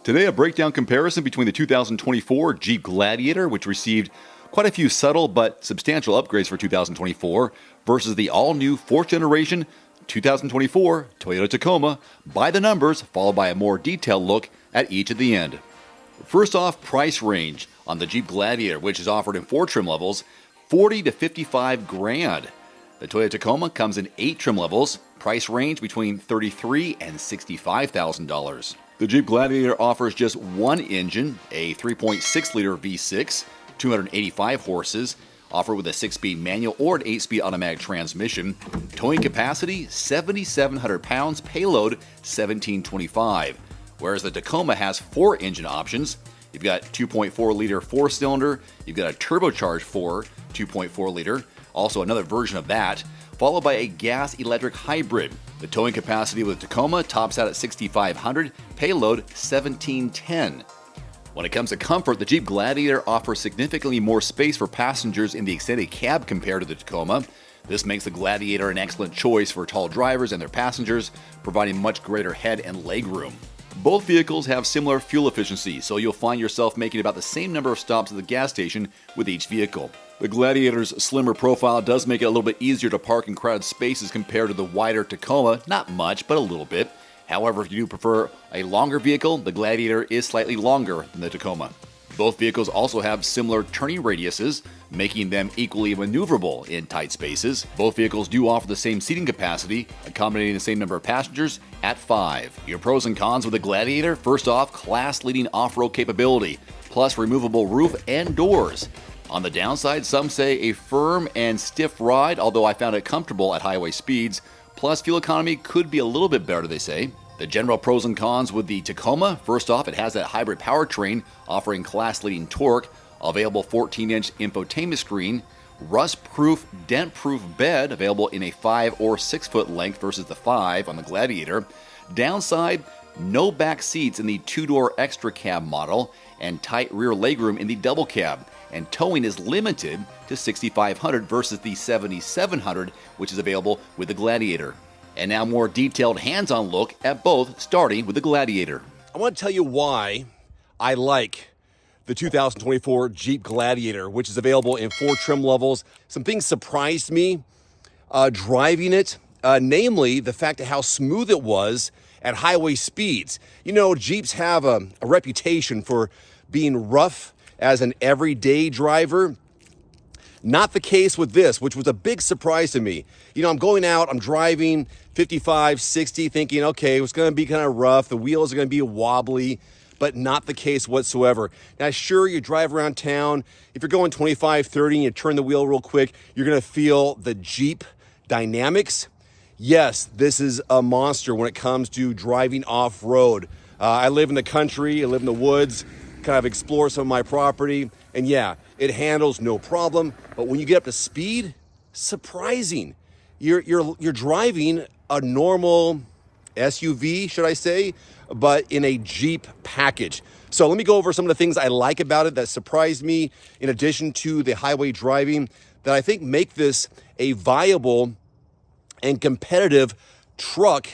Today, a breakdown comparison between the 2024 Jeep Gladiator, which received quite a few subtle but substantial upgrades for 2024, versus the all-new 4th generation 2024 Toyota Tacoma, by the numbers, followed by a more detailed look at each at the end. First off, price range on the Jeep Gladiator, which is offered in 4 trim levels, $40,000 to $55,000. The Toyota Tacoma comes in 8 trim levels, price range between $33,000 and $65,000. The Jeep Gladiator offers just one engine, a 3.6-liter V6, 285 horses, offered with a 6-speed manual or an 8-speed automatic transmission. Towing capacity, 7,700 pounds, payload, 1,725. Whereas the Tacoma has 4 engine options. You've got 2.4-liter 4-cylinder, you've got a turbocharged 2.4-liter, also another version of that, followed by a gas-electric hybrid. The towing capacity with the Tacoma tops out at 6,500, payload 1,710. When it comes to comfort, the Jeep Gladiator offers significantly more space for passengers in the extended cab compared to the Tacoma. This makes the Gladiator an excellent choice for tall drivers and their passengers, providing much greater head and leg room. Both vehicles have similar fuel efficiency, so you'll find yourself making about the same number of stops at the gas station with each vehicle. The Gladiator's slimmer profile does make it a little bit easier to park in crowded spaces compared to the wider Tacoma, not much, but a little bit. However, if you do prefer a longer vehicle, the Gladiator is slightly longer than the Tacoma. Both vehicles also have similar turning radiuses, making them equally maneuverable in tight spaces. Both vehicles do offer the same seating capacity, accommodating the same number of passengers at 5. Your pros and cons with the Gladiator: first off, class-leading off-road capability, plus removable roof and doors. On the downside, some say a firm and stiff ride, although I found it comfortable at highway speeds, plus fuel economy could be a little bit better, they say. The general pros and cons with the Tacoma: first off, it has that hybrid powertrain offering class-leading torque, available 14-inch infotainment screen, rust-proof, dent-proof bed available in a 5 or 6 foot length versus the 5 on the Gladiator. Downside: no back seats in the 2-door extra cab model, and tight rear legroom in the double cab, and towing is limited to 6,500 versus the 7,700, which is available with the Gladiator. And now more detailed hands-on look at both, starting with the Gladiator. I want to tell you why I like the 2024 Jeep Gladiator, which is available in 4 trim levels. Some things surprised me driving it, namely the fact of how smooth it was at highway speeds. You know, Jeeps have a reputation for being rough as an everyday driver. Not the case with this, which was a big surprise to me. You know, I'm going out, I'm driving 55, 60, thinking, okay, it's going to be kind of rough. The wheels are going to be wobbly, but not the case whatsoever. Now, sure, you drive around town. If you're going 25, 30, and you turn the wheel real quick, you're going to feel the Jeep dynamics. Yes, this is a monster when it comes to driving off-road. I live in the country, I live in the woods, kind of explore some of my property, and yeah, it handles no problem. But when you get up to speed, surprising. You're driving a normal SUV, should I say, but in a Jeep package. So let me go over some of the things I like about it that surprised me, in addition to the highway driving, that I think make this a viable and competitive truck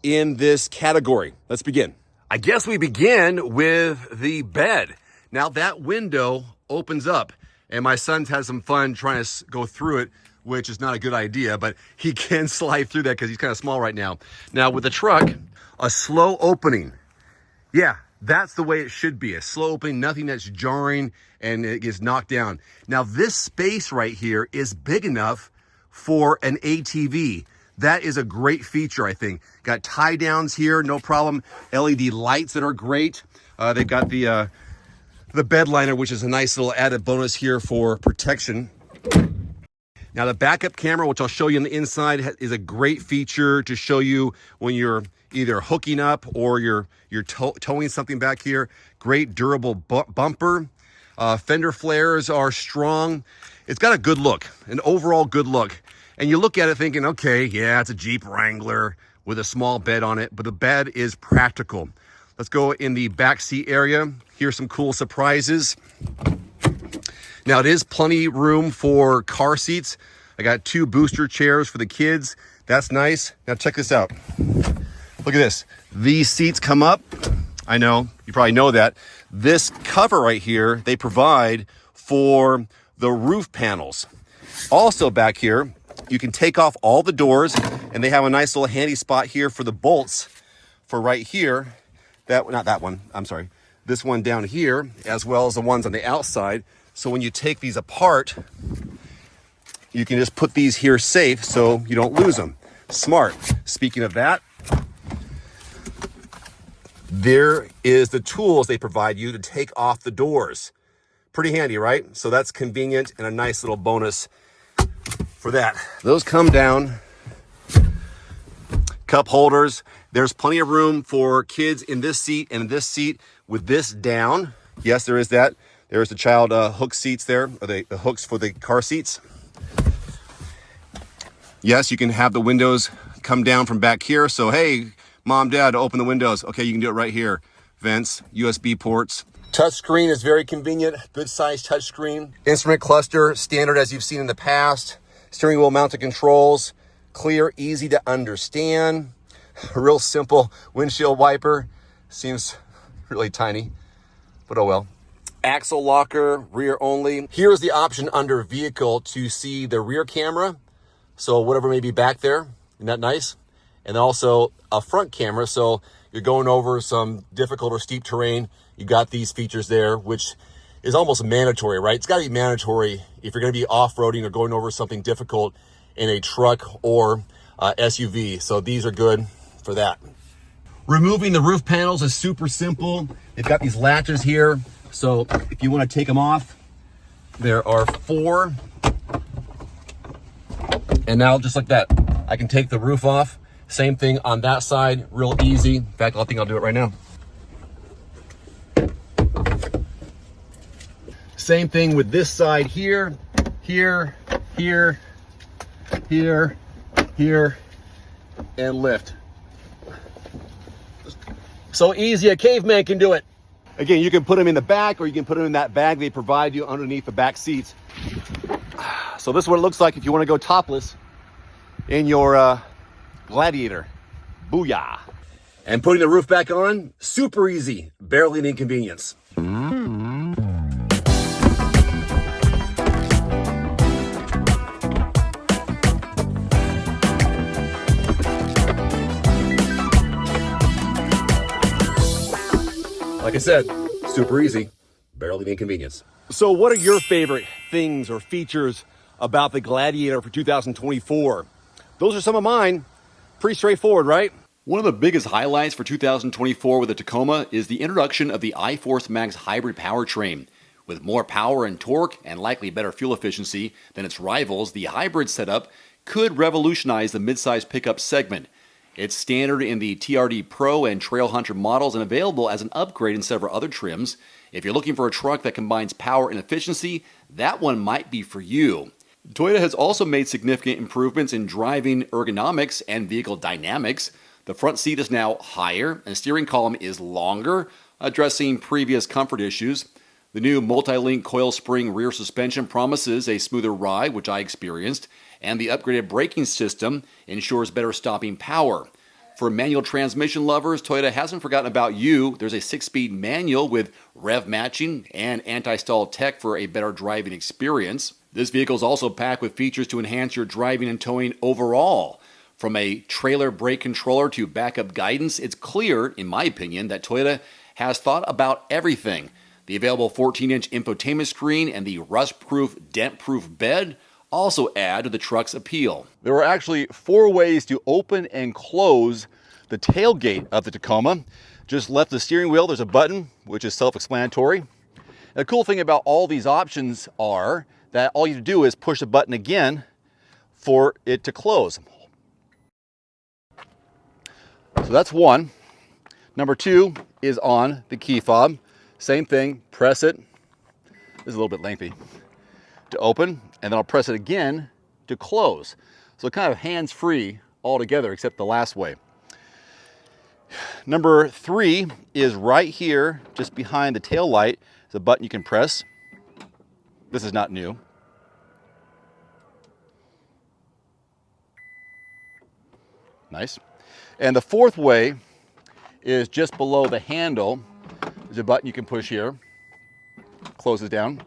in this category. Let's begin. I guess we begin with the bed. Now that window opens up, and my son's had some fun trying to go through it, which is not a good idea, but he can slide through that because he's kind of small right now. Now with the truck, a slow opening. Yeah, that's the way it should be. A slow opening, nothing that's jarring and it gets knocked down. Now this space right here is big enough for an ATV. That is a great feature, I think. Got tie downs here, no problem. LED lights that are great. They've got the bed liner, which is a nice little added bonus here for protection. Now the backup camera, which I'll show you on the inside, is a great feature to show you when you're either hooking up or you're towing something back here. Great durable bumper. Fender flares are strong. It's got a good look, an overall good look. And you look at it thinking, okay, yeah, it's a Jeep Wrangler with a small bed on it, but the bed is practical. Let's go in the back seat area. Here's some cool surprises. Now it is plenty room for car seats. I got 2 booster chairs for the kids. That's nice. Now check this out. Look at this. These seats come up. I know, You probably know that. This cover right here, they provide for the roof panels. Also back here, you can take off all the doors, and they have a nice little handy spot here for the bolts for right here. Not that one, I'm sorry. This one down here, as well as the ones on the outside. So when you take these apart, you can just put these here safe so you don't lose them. Smart. Speaking of that, there is the tools they provide you to take off the doors. Pretty handy, right? So that's convenient and a nice little bonus for that. Those come down. Cup holders. There's plenty of room for kids in this seat and this seat with this down. Yes, there is that. There's the child hook seats there, or the hooks for the car seats. Yes, you can have the windows come down from back here. So, hey, mom, dad, open the windows. Okay, you can do it right here. Vents, USB ports. Touchscreen is very convenient. Good size touchscreen. Instrument cluster, standard as you've seen in the past. Steering wheel mounted controls. Clear, easy to understand. Real simple windshield wiper. Seems really tiny, but oh well. Axle locker, rear only. Here's the option under vehicle to see the rear camera. So whatever may be back there, isn't that nice? And then also a front camera. So you're going over some difficult or steep terrain. You got these features there, which is almost mandatory, right? It's got to be mandatory if you're going to be off-roading or going over something difficult in a truck or SUV. So these are good for that. Removing the roof panels is super simple. They've got these latches here. So if you want to take them off, there are 4. And now just like that, I can take the roof off. Same thing on that side, real easy. In fact, I think I'll do it right now. Same thing with this side here, here, here, here, here, and lift. So easy, a caveman can do it. Again, you can put them in the back, or you can put them in that bag they provide you underneath the back seats. So this is what it looks like if you want to go topless in your Gladiator. Booyah. And putting the roof back on, super easy, barely an inconvenience. Like I said, super easy, barely an inconvenience. So what are your favorite things or features about the Gladiator for 2024? Those are some of mine. Pretty straightforward, right? One of the biggest highlights for 2024 with the Tacoma is the introduction of the iForce Max hybrid powertrain. With more power and torque and likely better fuel efficiency than its rivals, the hybrid setup could revolutionize the midsize pickup segment. It's standard in the TRD Pro and Trail Hunter models and available as an upgrade in several other trims. If you're looking for a truck that combines power and efficiency, that one might be for you. Toyota has also made significant improvements in driving ergonomics and vehicle dynamics. The front seat is now higher and the steering column is longer, addressing previous comfort issues. The new multi-link coil spring rear suspension promises a smoother ride, which I experienced, and the upgraded braking system ensures better stopping power. For manual transmission lovers, Toyota hasn't forgotten about you. There's a 6-speed manual with rev matching and anti-stall tech for a better driving experience. This vehicle is also packed with features to enhance your driving and towing overall. From a trailer brake controller to backup guidance, it's clear, in my opinion, that Toyota has thought about everything. The available 14-inch infotainment screen and the rust-proof, dent-proof bed also add to the truck's appeal. There are actually 4 ways to open and close the tailgate of the Tacoma. Just left the steering wheel, there's a button, which is self-explanatory. The cool thing about all these options are that all you have to do is push the button again for it to close. So that's one. Number 2 is on the key fob. Same thing, press it. This is a little bit lengthy. To open, and then I'll press it again to close. So kind of hands-free altogether, except the last way. Number 3 is right here, just behind the tail light. There's a button you can press. This is not new. Nice. And the 4th way is just below the handle. There's a button you can push here, closes down.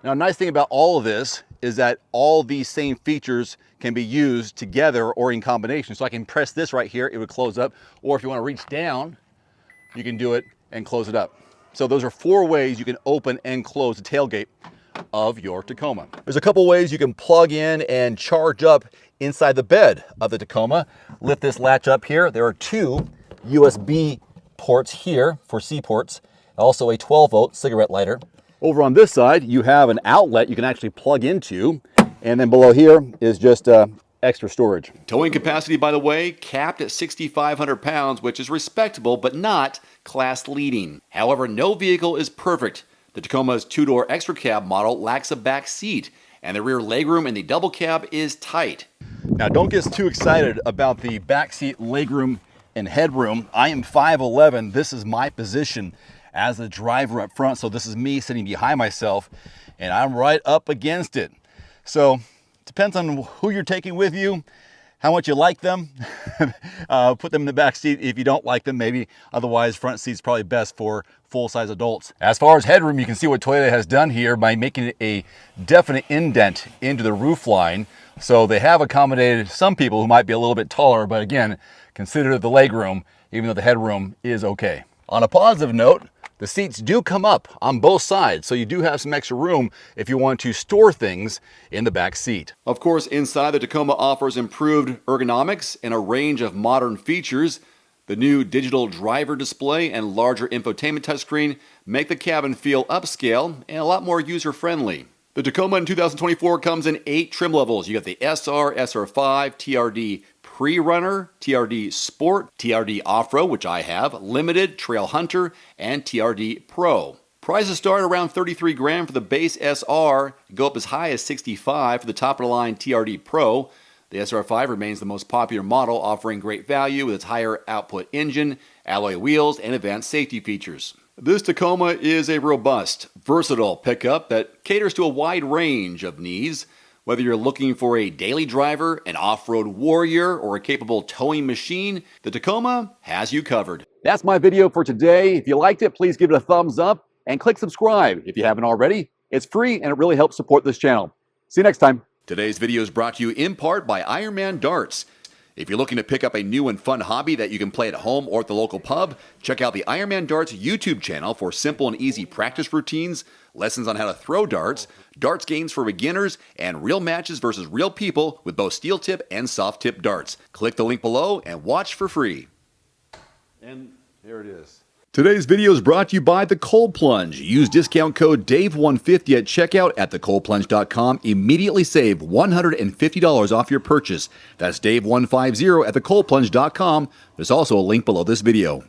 Now, a nice thing about all of this is that all these same features can be used together or in combination. So I can press this right here, it would close up. Or if you want to reach down, you can do it and close it up. So those are 4 ways you can open and close the tailgate of your Tacoma. There's a couple ways you can plug in and charge up inside the bed of the Tacoma. Lift this latch up here. There are 2 USB ports here for C ports, also a 12-volt cigarette lighter. Over on this side, you have an outlet you can actually plug into, and then below here is just extra storage. Towing capacity, by the way, capped at 6,500 pounds, which is respectable, but not class leading. However, no vehicle is perfect. The Tacoma's 2-door extra cab model lacks a back seat, and the rear legroom in the double cab is tight. Now, don't get too excited about the back seat legroom and headroom. I am 5'11". This is my position as the driver up front, so this is me sitting behind myself, and I'm right up against it. So, depends on who you're taking with you, how much you like them. Put them in the back seat if you don't like them, maybe. Otherwise, front seat's probably best for full-size adults. As far as headroom, you can see what Toyota has done here by making it a definite indent into the roof line. So they have accommodated some people who might be a little bit taller, but again, consider the legroom, even though the headroom is okay. On a positive note, the seats do come up on both sides, so you do have some extra room if you want to store things in the back seat. Of course, inside, the Tacoma offers improved ergonomics and a range of modern features. The new digital driver display and larger infotainment touchscreen make the cabin feel upscale and a lot more user-friendly. The Tacoma in 2024 comes in 8 trim levels. You got the SR, SR5, TRD Pre-Runner, TRD Sport, TRD Off-Road, which I have, Limited, Trail Hunter, and TRD Pro. Prices start around $33,000 for the base SR, go up as high as $65,000 for the top-of-the-line TRD Pro. The SR5 remains the most popular model, offering great value with its higher output engine, alloy wheels, and advanced safety features. This Tacoma is a robust, versatile pickup that caters to a wide range of needs. Whether you're looking for a daily driver, an off-road warrior, or a capable towing machine, the Tacoma has you covered. That's my video for today. If you liked it, please give it a thumbs up and click subscribe if you haven't already. It's free and it really helps support this channel. See you next time. Today's video is brought to you in part by Ironman Darts. If you're looking to pick up a new and fun hobby that you can play at home or at the local pub, check out the Ironman Darts YouTube channel for simple and easy practice routines, lessons on how to throw darts, darts games for beginners, and real matches versus real people with both steel tip and soft tip darts. Click the link below and watch for free. And there it is. Today's video is brought to you by The Cold Plunge. Use discount code DAVE150 at checkout at thecoldplunge.com. Immediately save $150 off your purchase. That's DAVE150 at thecoldplunge.com. There's also a link below this video.